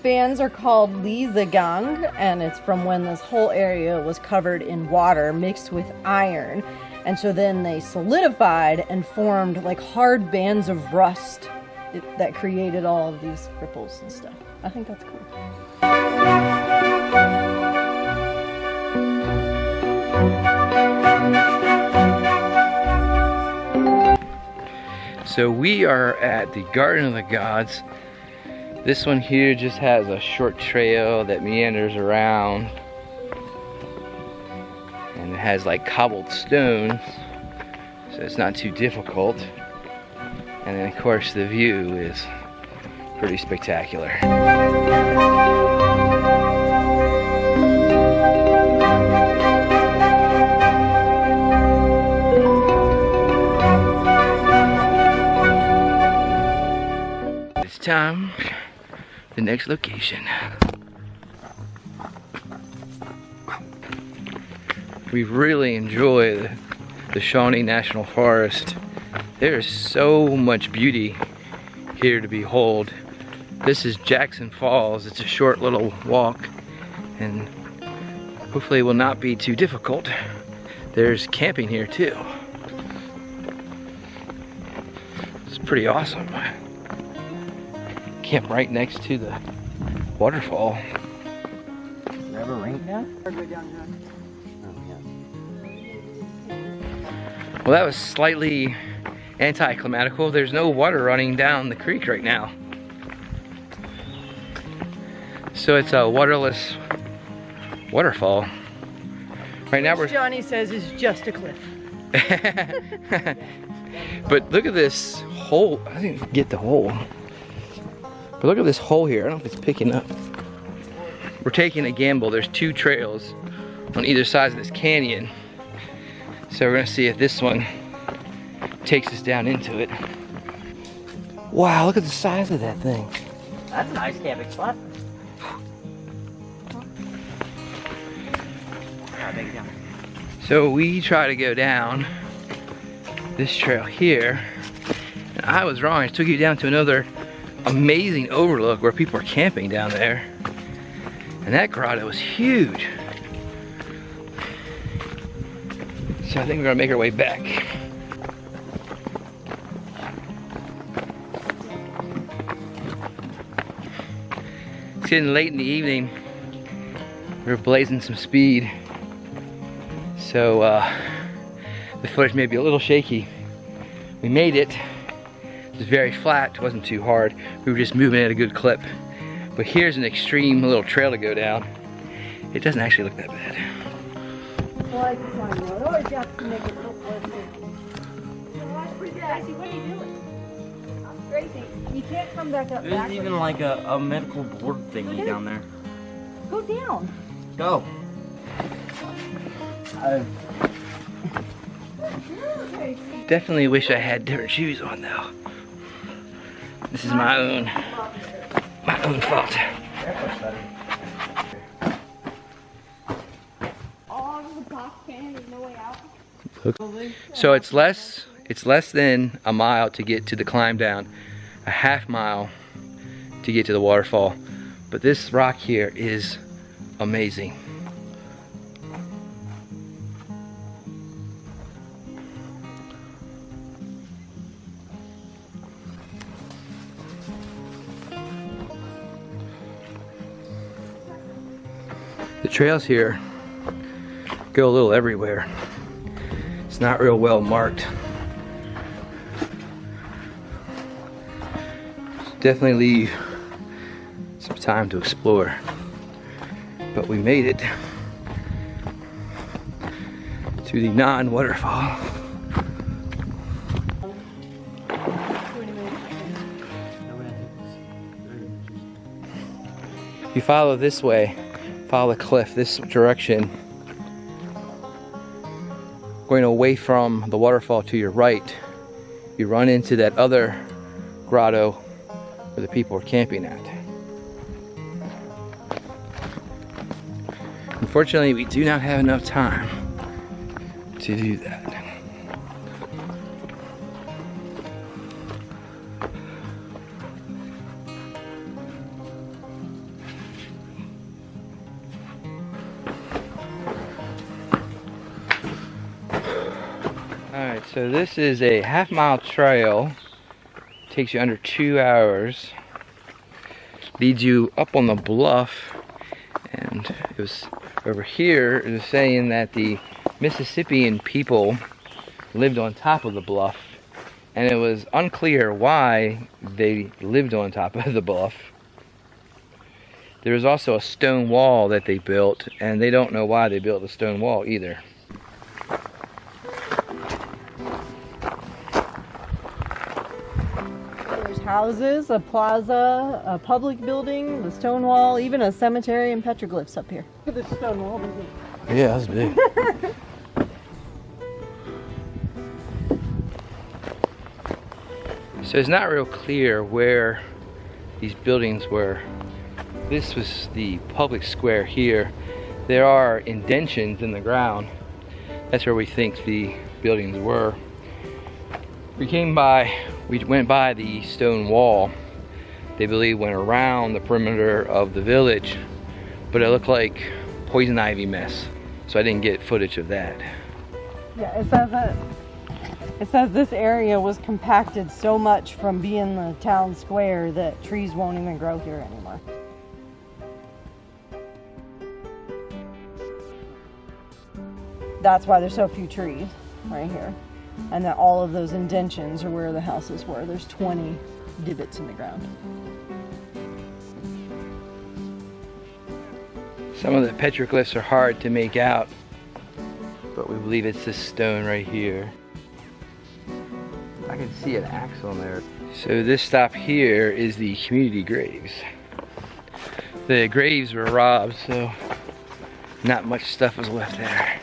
fans are called Lizagang, and it's from when this whole area was covered in water mixed with iron. And so then they solidified and formed like hard bands of rust that created all of these ripples and stuff. I think that's cool. So we are at the Garden of the Gods. This one here just has a short trail that meanders around. And it has like cobbled stones, so it's not too difficult. And then of course the view is pretty spectacular. It's time for the next location. We really enjoy the Shawnee National Forest. There is so much beauty here to behold. This is Jackson Falls. It's a short little walk and hopefully it will not be too difficult. There's camping here too. It's pretty awesome. Camp right next to the waterfall. Is there ever rain now? Well, that was slightly anticlimactical. There's no water running down the creek right now. So it's a waterless waterfall. Right now Which Johnny says is just a cliff. But look at this hole. I didn't get the hole. But look at this hole here. I don't know if it's picking up. We're taking a gamble. There's two trails on either side of this canyon. So we're gonna see if this one takes us down into it. Wow, look at the size of that thing. That's a nice camping spot. So we try to go down this trail here. And I was wrong, it took you down to another amazing overlook where people are camping down there. And that grotto was huge. So I think we're gonna make our way back. It's getting late in the evening. We're blazing some speed. So the footage may be a little shaky. We made it. It was very flat, it wasn't too hard. We were just moving at a good clip. But here's an extreme little trail to go down. It doesn't actually look that bad. Well, I just want to know. It always have to make it look worth it. Gracie, what are you doing? Gracie, you can't come back up. There's even like a medical board thingy down there. Go down. Go. Definitely wish I had different shoes on though. This is my own fault. So it's less than a mile to get to the climb down, a half mile to get to the waterfall. But this rock here is amazing. The trails here go a little everywhere. It's not real well marked. Definitely leave some time to explore. But we made it to the non-waterfall. If you follow this way, follow the cliff this direction, going away from the waterfall to your right, you run into that other grotto where the people are camping at. Unfortunately, we do not have enough time to do that. Alright, so this is a half-mile trail. Takes you under 2 hours. Leads you up on the bluff. And it was over here, it was saying that the Mississippian people lived on top of the bluff. And it was unclear why they lived on top of the bluff. There was also a stone wall that they built, and they don't know why they built a stone wall either. There's houses, a plaza, a public building, the stone wall, even a cemetery and petroglyphs up here. Look at the stone wall. Yeah, that's big. So it's not real clear where these buildings were. This was the public square here. There are indentions in the ground. That's where we think the buildings were. We went by the stone wall. They believe went around the perimeter of the village, but it looked like poison ivy mess. So I didn't get footage of that. Yeah, it says this area was compacted so much from being the town square that trees won't even grow here anymore. That's why there's so few trees right here. And that all of those indentions are where the houses were. There's 20 divots in the ground. Some of the petroglyphs are hard to make out, but we believe it's this stone right here. I can see an axe on there. So this stop here is the community graves. The graves were robbed, so not much stuff was left there.